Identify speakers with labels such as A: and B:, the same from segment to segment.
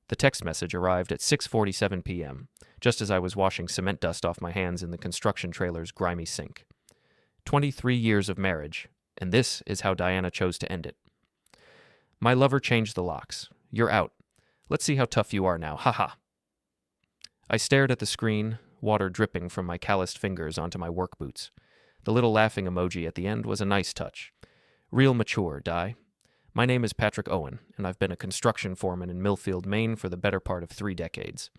A: The text message arrived at 6:47 p.m., just as I was washing cement dust off my hands in the construction trailer's grimy sink. 23 years of marriage, and this is how Diana chose to end it. My lover changed the locks. You're out. Let's see how tough you are now. Ha. I stared at the screen, water dripping from my calloused fingers onto my work boots. The little laughing emoji at the end was a nice touch. Real mature, Di. My name is Patrick Owen, and I've been a construction foreman in Millfield, Maine for the better part of 3 decades.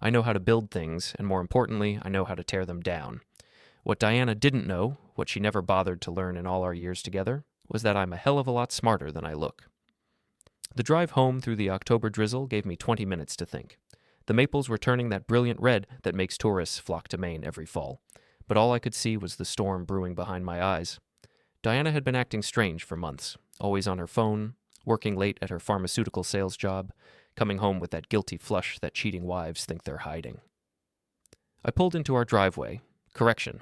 A: I know how to build things, and more importantly, I know how to tear them down. What Diana didn't know, what she never bothered to learn in all our years together, was that I'm a hell of a lot smarter than I look. The drive home through the October drizzle gave me 20 minutes to think. The maples were turning that brilliant red that makes tourists flock to Maine every fall, but all I could see was the storm brewing behind my eyes. Diana had been acting strange for months, always on her phone, working late at her pharmaceutical sales job, coming home with that guilty flush that cheating wives think they're hiding. I pulled into our driveway,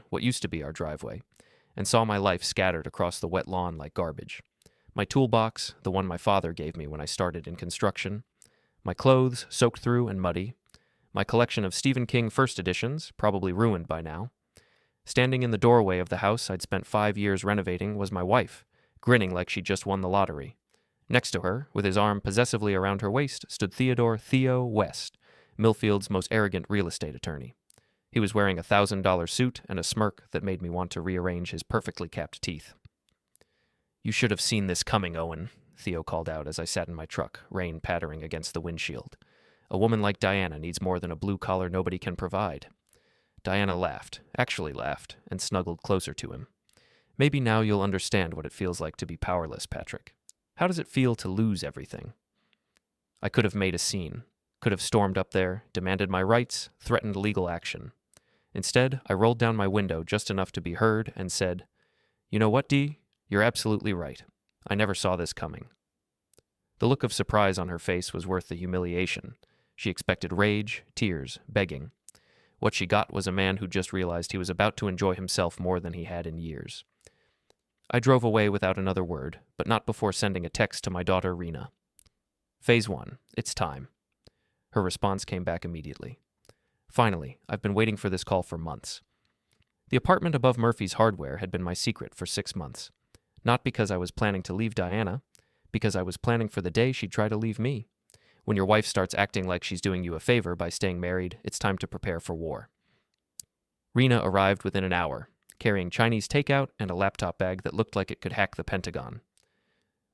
A: what used to be our driveway, and saw my life scattered across the wet lawn like garbage. My toolbox, the one my father gave me when I started in construction, my clothes soaked through and muddy, my collection of Stephen King first editions, probably ruined by now. Standing in the doorway of the house I'd spent 5 years renovating was my wife, grinning like she'd just won the lottery. Next to her, with his arm possessively around her waist, stood Theodore Theo West, Millfield's most arrogant real estate attorney. He was wearing a $1,000 suit and a smirk that made me want to rearrange his perfectly capped teeth. "You should have seen this coming, Owen," Theo called out as I sat in my truck, rain pattering against the windshield. "A woman like Diana needs more than a blue collar nobody can provide." Diana laughed, and snuggled closer to him. "Maybe now you'll understand what it feels like to be powerless, Patrick. How does it feel to lose everything?" I could have made a scene, could have stormed up there, demanded my rights, threatened legal action. Instead, I rolled down my window just enough to be heard and said, "You know what, Dee? You're absolutely right. I never saw this coming." The look of surprise on her face was worth the humiliation. She expected rage, tears, begging. What she got was a man who just realized he was about to enjoy himself more than he had in years. I drove away without another word, but not before sending a text to my daughter Rena. "Phase 1. It's time." Her response came back immediately. "Finally, I've been waiting for this call for months." The apartment above Murphy's Hardware had been my secret for 6 months. Not because I was planning to leave Diana, because I was planning for the day she'd try to leave me. When your wife starts acting like she's doing you a favor by staying married, it's time to prepare for war. Rena arrived within an hour, carrying Chinese takeout and a laptop bag that looked like it could hack the Pentagon.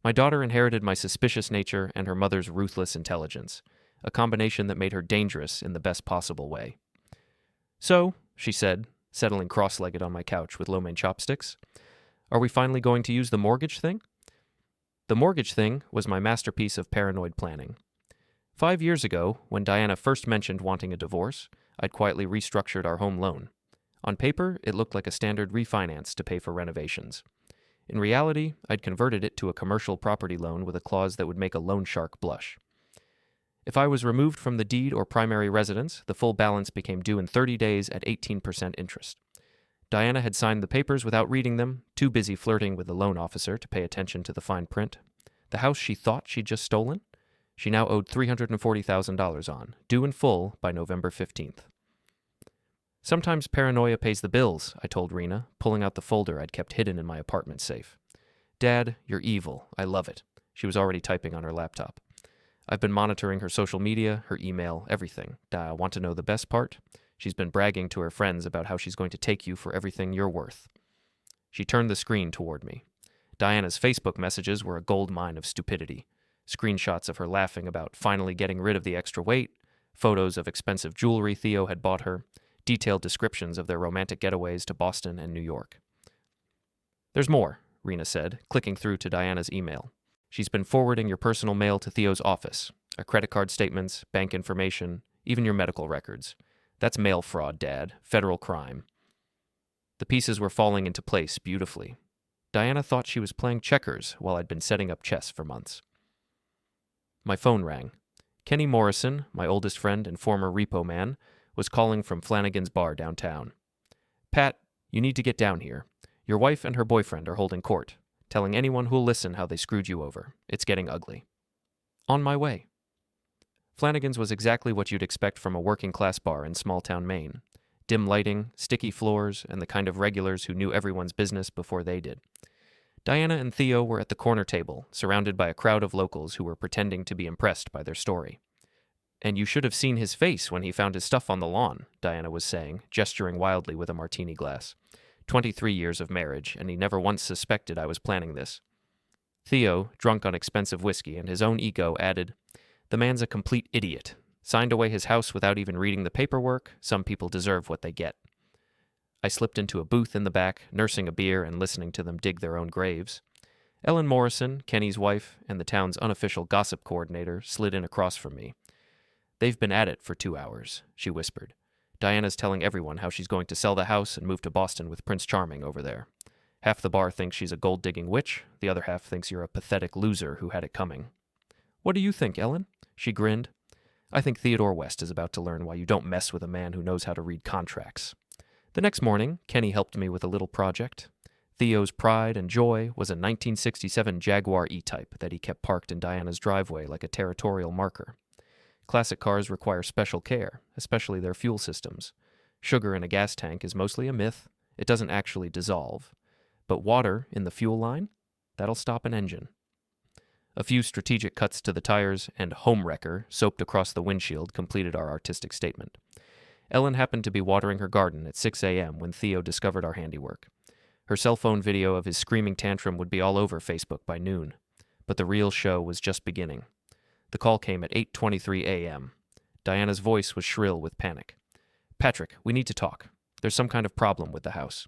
A: My daughter inherited my suspicious nature and her mother's ruthless intelligence, a combination that made her dangerous in the best possible way. "So," she said, settling cross-legged on my couch with lo mein chopsticks, "are we finally going to use the mortgage thing?" The mortgage thing was my masterpiece of paranoid planning. 5 years ago, when Diana first mentioned wanting a divorce, I'd quietly restructured our home loan. On paper, it looked like a standard refinance to pay for renovations. In reality, I'd converted it to a commercial property loan with a clause that would make a loan shark blush. If I was removed from the deed or primary residence, the full balance became due in 30 days at 18% interest. Diana had signed the papers without reading them, too busy flirting with the loan officer to pay attention to the fine print. The house she thought she'd just stolen, she now owed $340,000 on, due in full by November 15th. "Sometimes paranoia pays the bills," I told Rena, pulling out the folder I'd kept hidden in my apartment safe. "Dad, you're evil. I love it." She was already typing on her laptop. "I've been monitoring her social media, her email, everything. Want to know the best part? She's been bragging to her friends about how she's going to take you for everything you're worth." She turned the screen toward me. Diana's Facebook messages were a gold mine of stupidity. Screenshots of her laughing about finally getting rid of the extra weight, photos of expensive jewelry Theo had bought her, detailed descriptions of their romantic getaways to Boston and New York. "There's more," Rena said, clicking through to Diana's email. "She's been forwarding your personal mail to Theo's office, credit card statements, bank information, even your medical records. That's mail fraud, Dad. Federal crime." The pieces were falling into place beautifully. Diana thought she was playing checkers while I'd been setting up chess for months. My phone rang. Kenny Morrison, my oldest friend and former repo man, was calling from Flanagan's bar downtown. "Pat, you need to get down here. Your wife and her boyfriend are holding court, telling anyone who'll listen how they screwed you over. It's getting ugly." "On my way." Flanagan's was exactly what you'd expect from a working-class bar in small-town Maine. Dim lighting, sticky floors, and the kind of regulars who knew everyone's business before they did. Diana and Theo were at the corner table, surrounded by a crowd of locals who were pretending to be impressed by their story. "And you should have seen his face when he found his stuff on the lawn," Diana was saying, gesturing wildly with a martini glass. 23 years of marriage, and he never once suspected I was planning this. Theo, drunk on expensive whiskey and his own ego, added, "The man's a complete idiot. Signed away his house without even reading the paperwork. Some people deserve what they get." I slipped into a booth in the back, nursing a beer and listening to them dig their own graves. Ellen Morrison, Kenny's wife, and the town's unofficial gossip coordinator slid in across from me. "They've been at it for 2 hours," she whispered. "Diana's telling everyone how she's going to sell the house and move to Boston with Prince Charming over there. Half the bar thinks she's a gold-digging witch, the other half thinks you're a pathetic loser who had it coming." "What do you think, Ellen?" She grinned. "I think Theodore West is about to learn why you don't mess with a man who knows how to read contracts." The next morning, Kenny helped me with a little project. Theo's pride and joy was a 1967 Jaguar E-Type that he kept parked in Diana's driveway like a territorial marker. Classic cars require special care, especially their fuel systems. Sugar in a gas tank is mostly a myth. It doesn't actually dissolve. But water in the fuel line? That'll stop an engine. A few strategic cuts to the tires and "home wrecker" soaped across the windshield completed our artistic statement. Ellen happened to be watering her garden at 6 a.m. when Theo discovered our handiwork. Her cell phone video of his screaming tantrum would be all over Facebook by noon. But the real show was just beginning. The call came at 8:23 a.m. Diana's voice was shrill with panic. "Patrick, we need to talk. There's some kind of problem with the house."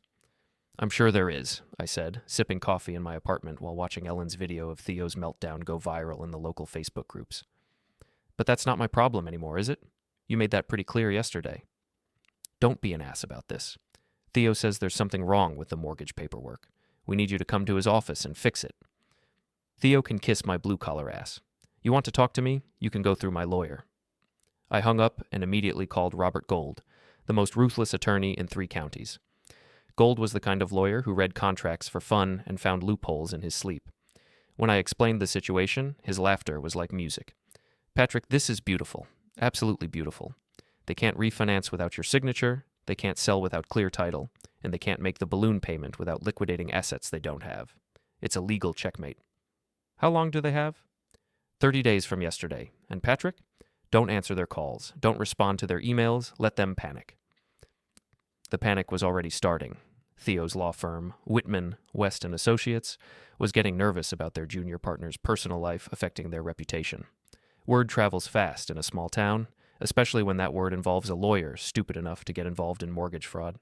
A: "I'm sure there is," I said, sipping coffee in my apartment while watching Ellen's video of Theo's meltdown go viral in the local Facebook groups. "But that's not my problem anymore, is it? You made that pretty clear yesterday." "Don't be an ass about this. Theo says there's something wrong with the mortgage paperwork. We need you to come to his office and fix it." "Theo can kiss my blue-collar ass. You want to talk to me? You can go through my lawyer." I hung up and immediately called Robert Gold, the most ruthless attorney in 3 counties. Gold was the kind of lawyer who read contracts for fun and found loopholes in his sleep. When I explained the situation, his laughter was like music. "Patrick, this is beautiful. Absolutely beautiful. They can't refinance without your signature, they can't sell without clear title, and they can't make the balloon payment without liquidating assets they don't have. It's a legal checkmate." "How long do they have?" 30 days from yesterday. And Patrick? Don't answer their calls. Don't respond to their emails. Let them panic. The panic was already starting. Theo's law firm, Whitman, West & Associates, was getting nervous about their junior partner's personal life affecting their reputation. Word travels fast in a small town, especially when that word involves a lawyer stupid enough to get involved in mortgage fraud.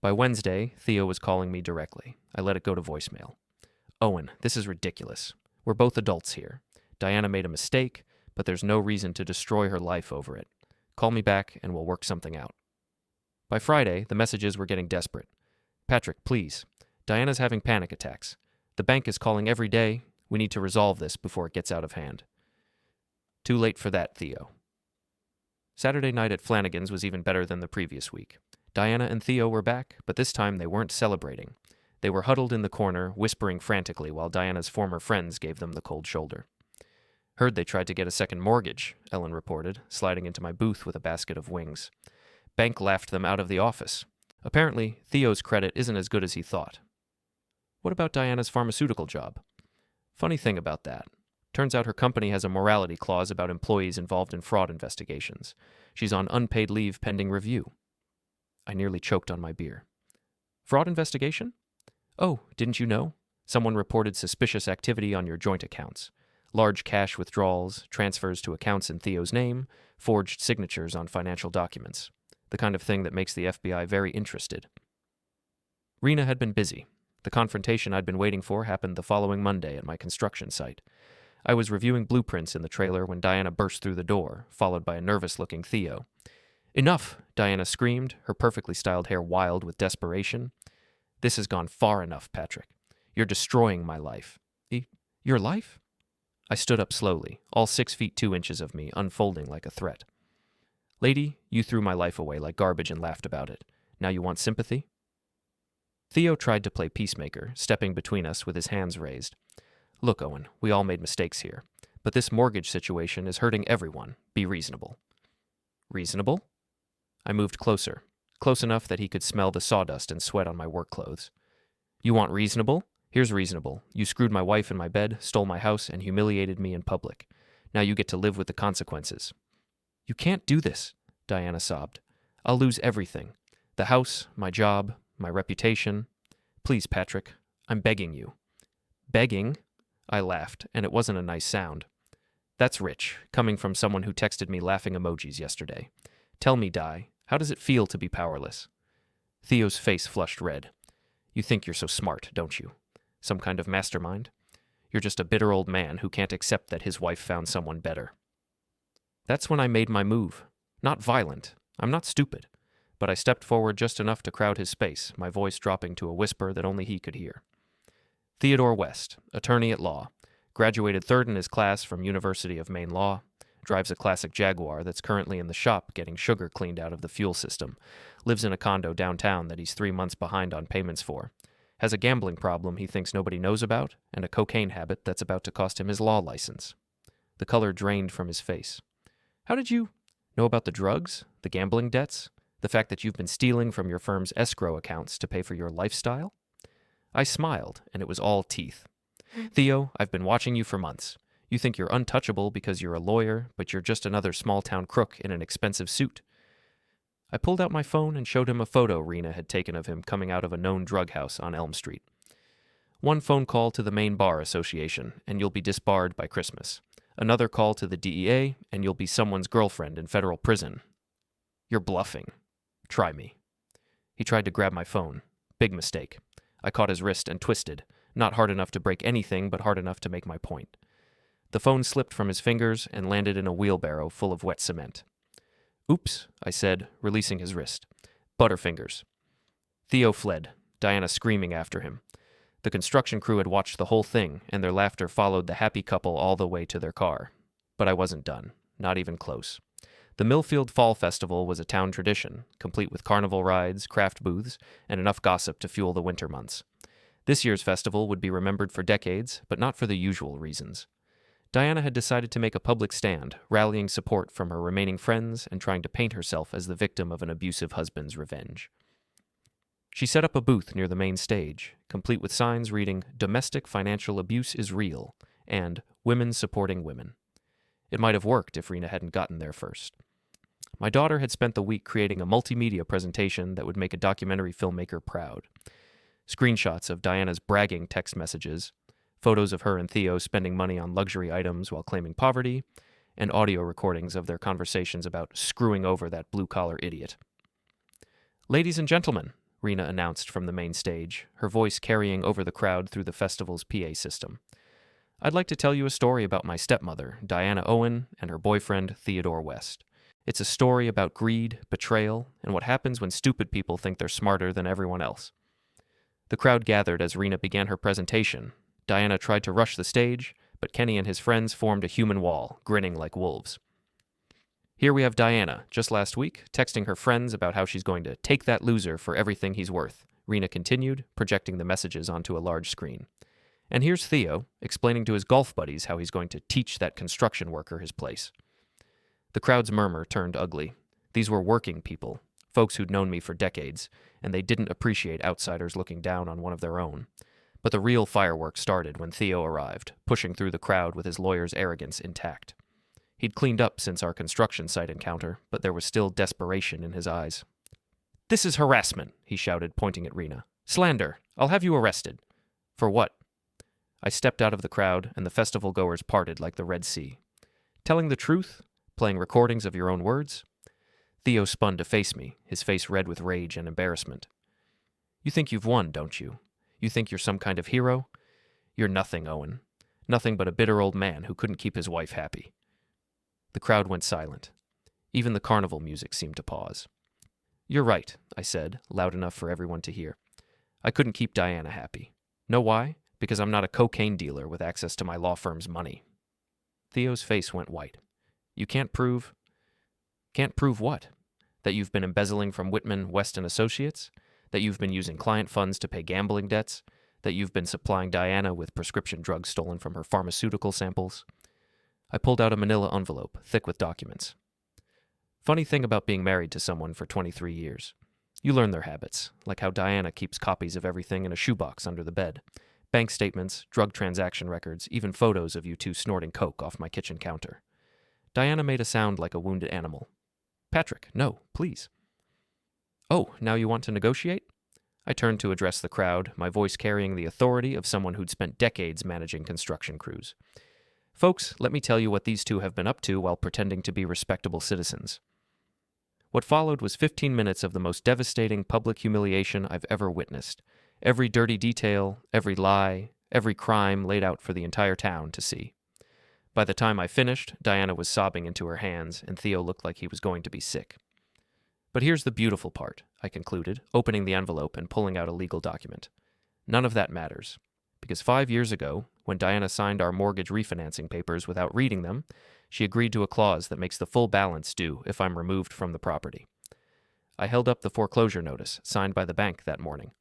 A: By Wednesday, Theo was calling me directly. I let it go to voicemail. "Owen, this is ridiculous. We're both adults here. Diana made a mistake, but there's no reason to destroy her life over it. Call me back and we'll work something out." By Friday, the messages were getting desperate. "Patrick, please. Diana's having panic attacks. The bank is calling every day. We need to resolve this before it gets out of hand." Too late for that, Theo. Saturday night at Flanagan's was even better than the previous week. Diana and Theo were back, but this time they weren't celebrating. They were huddled in the corner, whispering frantically while Diana's former friends gave them the cold shoulder. "Heard they tried to get a second mortgage," Ellen reported, sliding into my booth with a basket of wings. "Bank laughed them out of the office. Apparently, Theo's credit isn't as good as he thought." "What about Diana's pharmaceutical job?" "Funny thing about that. Turns out her company has a morality clause about employees involved in fraud investigations. She's on unpaid leave pending review." I nearly choked on my beer. "Fraud investigation? Oh, didn't you know? Someone reported suspicious activity on your joint accounts. Large cash withdrawals, transfers to accounts in Theo's name, forged signatures on financial documents. The kind of thing that makes the FBI very interested." Rena had been busy. The confrontation I'd been waiting for happened the following Monday at my construction site. I was reviewing blueprints in the trailer when Diana burst through the door, followed by a nervous-looking Theo. "Enough!" Diana screamed, her perfectly styled hair wild with desperation. "This has gone far enough, Patrick. You're destroying my life." "Your life?" I stood up slowly, all 6 feet 2 inches of me unfolding like a threat. "Lady, you threw my life away like garbage and laughed about it. Now you want sympathy?" Theo tried to play peacemaker, stepping between us with his hands raised. "Look, Owen, we all made mistakes here. But this mortgage situation is hurting everyone. Be reasonable." "Reasonable?" I moved closer, close enough that he could smell the sawdust and sweat on my work clothes. "You want reasonable? Here's reasonable. You screwed my wife in my bed, stole my house, and humiliated me in public. Now you get to live with the consequences." "You can't do this," Diana sobbed. "I'll lose everything. The house, my job, my reputation. Please, Patrick, I'm begging you." "Begging?" I laughed, and it wasn't a nice sound. "That's rich, coming from someone who texted me laughing emojis yesterday. Tell me, Di, how does it feel to be powerless?" Theo's face flushed red. "You think you're so smart, don't you? Some kind of mastermind? You're just a bitter old man who can't accept that his wife found someone better." That's when I made my move. Not violent. I'm not stupid. But I stepped forward just enough to crowd his space, my voice dropping to a whisper that only he could hear. "Theodore West, attorney at law, graduated third in his class from University of Maine Law, drives a classic Jaguar that's currently in the shop getting sugar cleaned out of the fuel system, lives in a condo downtown that he's 3 months behind on payments for, has a gambling problem he thinks nobody knows about, and a cocaine habit that's about to cost him his law license." The color drained from his face. "How did you know about the drugs, the gambling debts, the fact that you've been stealing from your firm's escrow accounts to pay for your lifestyle?" I smiled, and it was all teeth. "Theo, I've been watching you for months. You think you're untouchable because you're a lawyer, but you're just another small-town crook in an expensive suit." I pulled out my phone and showed him a photo Rena had taken of him coming out of a known drug house on Elm Street. "One phone call to the Maine Bar Association, and you'll be disbarred by Christmas. Another call to the DEA, and you'll be someone's girlfriend in federal prison." "You're bluffing. Try me." He tried to grab my phone. Big mistake. I caught his wrist and twisted, not hard enough to break anything, but hard enough to make my point. The phone slipped from his fingers and landed in a wheelbarrow full of wet cement. "Oops," I said, releasing his wrist. "Butterfingers." Theo fled, Diana screaming after him. The construction crew had watched the whole thing, and their laughter followed the happy couple all the way to their car. But I wasn't done, not even close. The Millfield Fall Festival was a town tradition, complete with carnival rides, craft booths, and enough gossip to fuel the winter months. This year's festival would be remembered for decades, but not for the usual reasons. Diana had decided to make a public stand, rallying support from her remaining friends and trying to paint herself as the victim of an abusive husband's revenge. She set up a booth near the main stage, complete with signs reading, "Domestic financial abuse is real," and "Women supporting women." It might have worked if Rena hadn't gotten there first. My daughter had spent the week creating a multimedia presentation that would make a documentary filmmaker proud. Screenshots of Diana's bragging text messages, photos of her and Theo spending money on luxury items while claiming poverty, and audio recordings of their conversations about screwing over that blue-collar idiot. "Ladies and gentlemen," Rena announced from the main stage, her voice carrying over the crowd through the festival's PA system. "I'd like to tell you a story about my stepmother, Diana Owen, and her boyfriend, Theodore West. It's a story about greed, betrayal, and what happens when stupid people think they're smarter than everyone else." The crowd gathered as Rena began her presentation. Diana tried to rush the stage, but Kenny and his friends formed a human wall, grinning like wolves. "Here we have Diana, just last week, texting her friends about how she's going to take that loser for everything he's worth," Rena continued, projecting the messages onto a large screen. "And here's Theo, explaining to his golf buddies how he's going to teach that construction worker his place." The crowd's murmur turned ugly. These were working people, folks who'd known me for decades, and they didn't appreciate outsiders looking down on one of their own. But the real fireworks started when Theo arrived, pushing through the crowd with his lawyer's arrogance intact. He'd cleaned up since our construction site encounter, but there was still desperation in his eyes. "This is harassment," he shouted, pointing at Rena. "Slander. I'll have you arrested." "For what?" I stepped out of the crowd, and the festival goers parted like the Red Sea. "Telling the truth? Playing recordings of your own words?" Theo spun to face me, his face red with rage and embarrassment. "You think you've won, don't you? You think you're some kind of hero? You're nothing, Owen. Nothing but a bitter old man who couldn't keep his wife happy." The crowd went silent. Even the carnival music seemed to pause. "You're right," I said, loud enough for everyone to hear. "I couldn't keep Diana happy. Know why? Because I'm not a cocaine dealer with access to my law firm's money." Theo's face went white. "You can't prove..." "Can't prove what? That you've been embezzling from Whitman, West & Associates? That you've been using client funds to pay gambling debts? That you've been supplying Diana with prescription drugs stolen from her pharmaceutical samples?" I pulled out a manila envelope, thick with documents. Funny thing about being married to someone for 23 years. You learn their habits, like how Diana keeps copies of everything in a shoebox under the bed. Bank statements, drug transaction records, even photos of you two snorting coke off my kitchen counter. Diana made a sound like a wounded animal. Patrick, no, please. Oh, now you want to negotiate? I turned to address the crowd, my voice carrying the authority of someone who'd spent decades managing construction crews. Folks, let me tell you what these two have been up to while pretending to be respectable citizens. What followed was 15 minutes of the most devastating public humiliation I've ever witnessed. Every dirty detail, every lie, every crime laid out for the entire town to see. By the time I finished, Diana was sobbing into her hands, and Theo looked like he was going to be sick. But here's the beautiful part, I concluded, opening the envelope and pulling out a legal document. None of that matters, because 5 years ago, when Diana signed our mortgage refinancing papers without reading them, she agreed to a clause that makes the full balance due if I'm removed from the property. I held up the foreclosure notice signed by the bank that morning.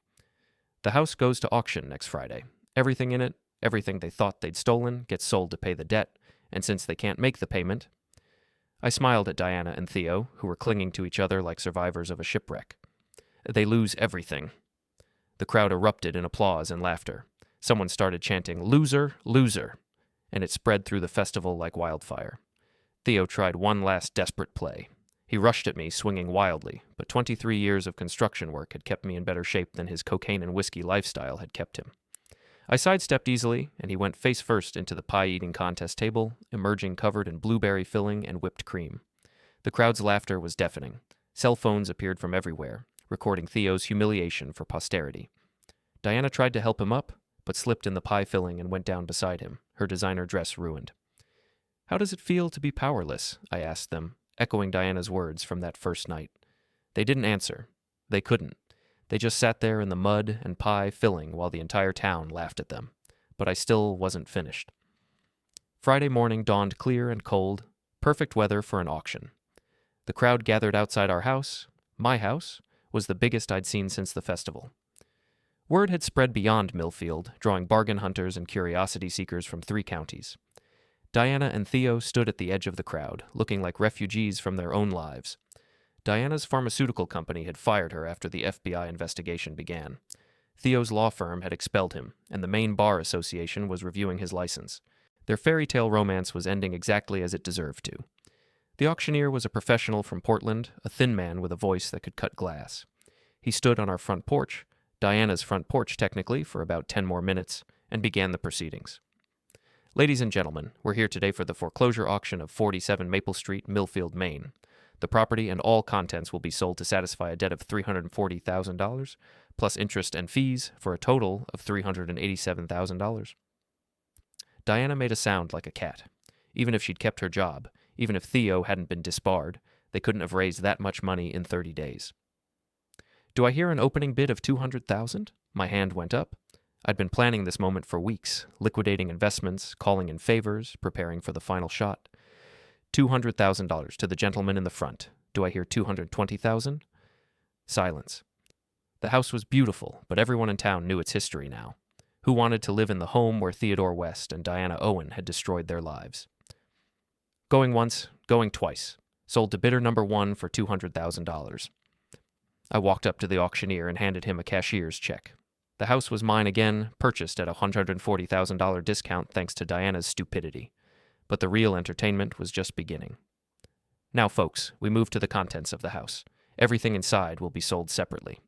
A: The house goes to auction next Friday. Everything in it, everything they thought they'd stolen, gets sold to pay the debt, and since they can't make the payment... I smiled at Diana and Theo, who were clinging to each other like survivors of a shipwreck. They lose everything. The crowd erupted in applause and laughter. Someone started chanting, "Loser, loser," and it spread through the festival like wildfire. Theo tried one last desperate play. He rushed at me, swinging wildly, but 23 years of construction work had kept me in better shape than his cocaine and whiskey lifestyle had kept him. I sidestepped easily, and he went face first into the pie-eating contest table, emerging covered in blueberry filling and whipped cream. The crowd's laughter was deafening. Cell phones appeared from everywhere, recording Theo's humiliation for posterity. Diana tried to help him up, but slipped in the pie filling and went down beside him, her designer dress ruined. "How does it feel to be powerless?" I asked them, echoing Diana's words from that first night. They didn't answer. They couldn't. They just sat there in the mud and pie filling while the entire town laughed at them. But I still wasn't finished. Friday morning dawned clear and cold, perfect weather for an auction. The crowd gathered outside our house, my house, was the biggest I'd seen since the festival. Word had spread beyond Millfield, drawing bargain hunters and curiosity seekers from 3 counties. Diana and Theo stood at the edge of the crowd, looking like refugees from their own lives. Diana's pharmaceutical company had fired her after the FBI investigation began. Theo's law firm had expelled him, and the Maine Bar Association was reviewing his license. Their fairy tale romance was ending exactly as it deserved to. The auctioneer was a professional from Portland, a thin man with a voice that could cut glass. He stood on our front porch, Diana's front porch technically, for about 10 more minutes, and began the proceedings. Ladies and gentlemen, we're here today for the foreclosure auction of 47 Maple Street, Millfield, Maine. The property and all contents will be sold to satisfy a debt of $340,000, plus interest and fees, for a total of $387,000. Diana made a sound like a cat. Even if she'd kept her job, even if Theo hadn't been disbarred, they couldn't have raised that much money in 30 days. Do I hear an opening bid of $200,000? My hand went up. I'd been planning this moment for weeks, liquidating investments, calling in favors, preparing for the final shot. $200,000 to the gentleman in the front. Do I hear $220,000? Silence. The house was beautiful, but everyone in town knew its history now. Who wanted to live in the home where Theodore West and Diana Owen had destroyed their lives? Going once, going twice. Sold to bidder number 1 for $200,000. I walked up to the auctioneer and handed him a cashier's check. The house was mine again, purchased at a $140,000 discount thanks to Diana's stupidity. But the real entertainment was just beginning. Now, folks, we move to the contents of the house. Everything inside will be sold separately.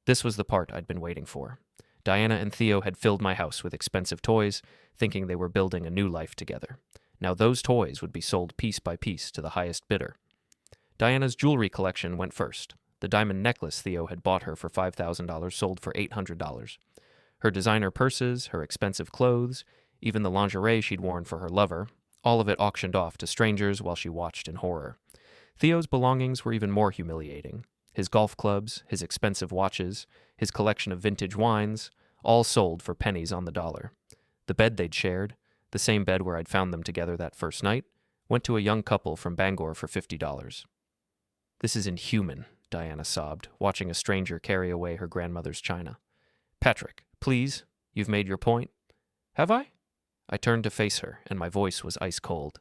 A: This was the part I'd been waiting for. Diana and Theo had filled my house with expensive toys, thinking they were building a new life together. Now those toys would be sold piece by piece to the highest bidder. Diana's jewelry collection went first. The diamond necklace Theo had bought her for $5,000 sold for $800. Her designer purses, her expensive clothes, even the lingerie she'd worn for her lover, all of it auctioned off to strangers while she watched in horror. Theo's belongings were even more humiliating. His golf clubs, his expensive watches, his collection of vintage wines, all sold for pennies on the dollar. The bed they'd shared, the same bed where I'd found them together that first night, went to a young couple from Bangor for $50. "This is inhuman," Diana sobbed, watching a stranger carry away her grandmother's china. "Patrick, please, you've made your point." "Have I?" I turned to face her, and my voice was ice cold.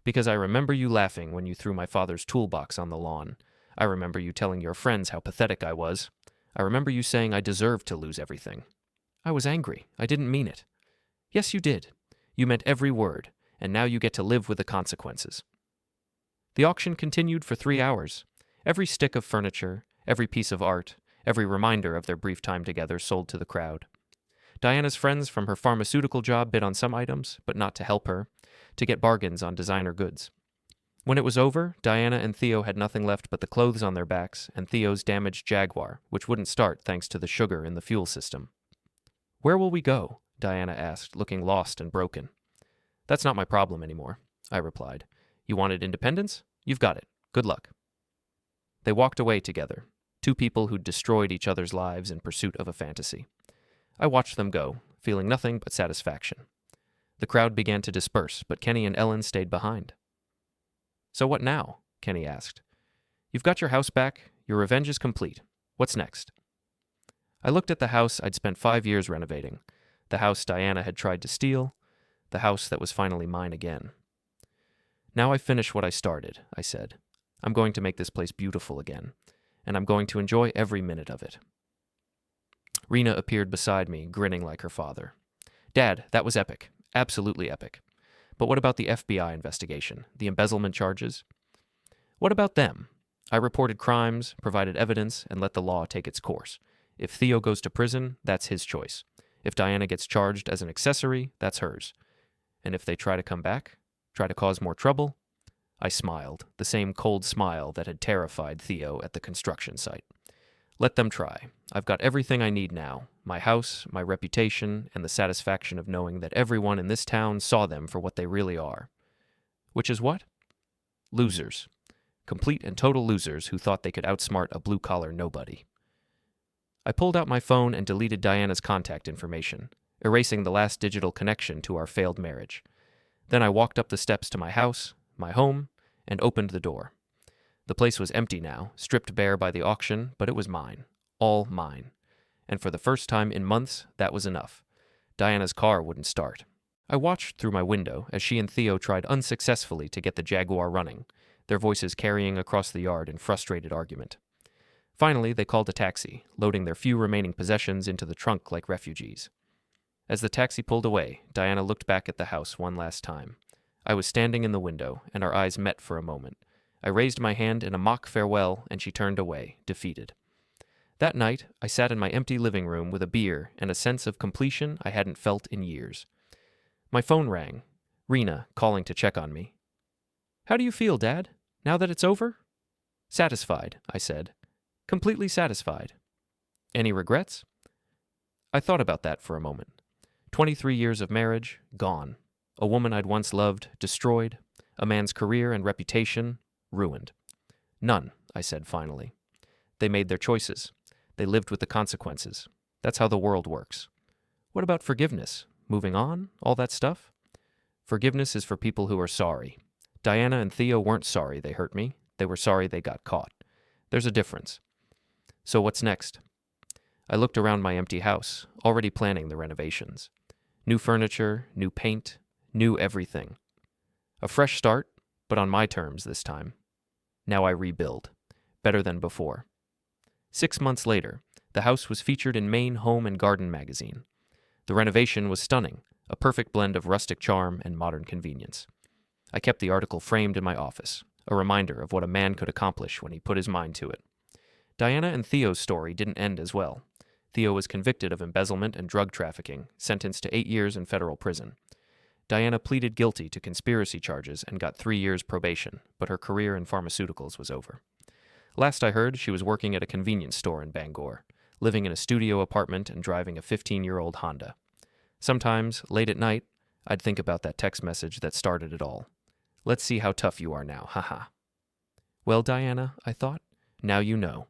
A: Because I remember you laughing when you threw my father's toolbox on the lawn. I remember you telling your friends how pathetic I was. I remember you saying I deserved to lose everything. I was angry. I didn't mean it. Yes, you did. You meant every word, and now you get to live with the consequences. The auction continued for 3 hours. Every stick of furniture, every piece of art, every reminder of their brief time together sold to the crowd. Diana's friends from her pharmaceutical job bid on some items, but not to help her, to get bargains on designer goods. When it was over, Diana and Theo had nothing left but the clothes on their backs and Theo's damaged Jaguar, which wouldn't start thanks to the sugar in the fuel system. "Where will we go?" Diana asked, looking lost and broken. "That's not my problem anymore," I replied. "You wanted independence? You've got it. Good luck." They walked away together, two people who'd destroyed each other's lives in pursuit of a fantasy. I watched them go, feeling nothing but satisfaction. The crowd began to disperse, but Kenny and Ellen stayed behind. "So what now?" Kenny asked. "You've got your house back. Your revenge is complete. What's next?" I looked at the house I'd spent 5 years renovating, the house Diana had tried to steal, the house that was finally mine again. "Now I finish what I started," I said. "I'm going to make this place beautiful again, and I'm going to enjoy every minute of it." Rena appeared beside me, grinning like her father. "Dad, that was epic. Absolutely epic. But what about the FBI investigation, the embezzlement charges?" "What about them? I reported crimes, provided evidence, and let the law take its course. If Theo goes to prison, that's his choice. If Diana gets charged as an accessory, that's hers. And if they try to come back, try to cause more trouble?" I smiled, the same cold smile that had terrified Theo at the construction site. "Let them try. I've got everything I need now, my house, my reputation, and the satisfaction of knowing that everyone in this town saw them for what they really are." "Which is what?" "Losers. Complete and total losers who thought they could outsmart a blue-collar nobody." I pulled out my phone and deleted Diana's contact information, erasing the last digital connection to our failed marriage. Then I walked up the steps to my house, my home, and opened the door. The place was empty now, stripped bare by the auction, but it was mine. All mine. And for the first time in months, that was enough. Diana's car wouldn't start. I watched through my window as she and Theo tried unsuccessfully to get the Jaguar running, their voices carrying across the yard in frustrated argument. Finally, they called a taxi, loading their few remaining possessions into the trunk like refugees. As the taxi pulled away, Diana looked back at the house one last time. I was standing in the window, and our eyes met for a moment. I raised my hand in a mock farewell, and she turned away, defeated. That night, I sat in my empty living room with a beer and a sense of completion I hadn't felt in years. My phone rang. Rena, calling to check on me. "How do you feel, Dad, now that it's over?" "Satisfied," I said. "Completely satisfied." "Any regrets?" I thought about that for a moment. 23 years of marriage, gone. A woman I'd once loved, destroyed. A man's career and reputation, ruined. "None," I said finally. "They made their choices. They lived with the consequences. That's how the world works." "What about forgiveness? Moving on? All that stuff?" "Forgiveness is for people who are sorry. Diana and Theo weren't sorry they hurt me. They were sorry they got caught. There's a difference." "So what's next?" I looked around my empty house, already planning the renovations. New furniture, new paint, new everything. A fresh start, but on my terms this time. Now I rebuild. Better than before. 6 months later, the house was featured in Maine Home and Garden magazine. The renovation was stunning, a perfect blend of rustic charm and modern convenience. I kept the article framed in my office, a reminder of what a man could accomplish when he put his mind to it. Diana and Theo's story didn't end as well. Theo was convicted of embezzlement and drug trafficking, sentenced to 8 years in federal prison. Diana pleaded guilty to conspiracy charges and got 3 years probation, but her career in pharmaceuticals was over. Last I heard, she was working at a convenience store in Bangor, living in a studio apartment and driving a 15-year-old Honda. Sometimes, late at night, I'd think about that text message that started it all. "Let's see how tough you are now, haha." Well, Diana, I thought, now you know.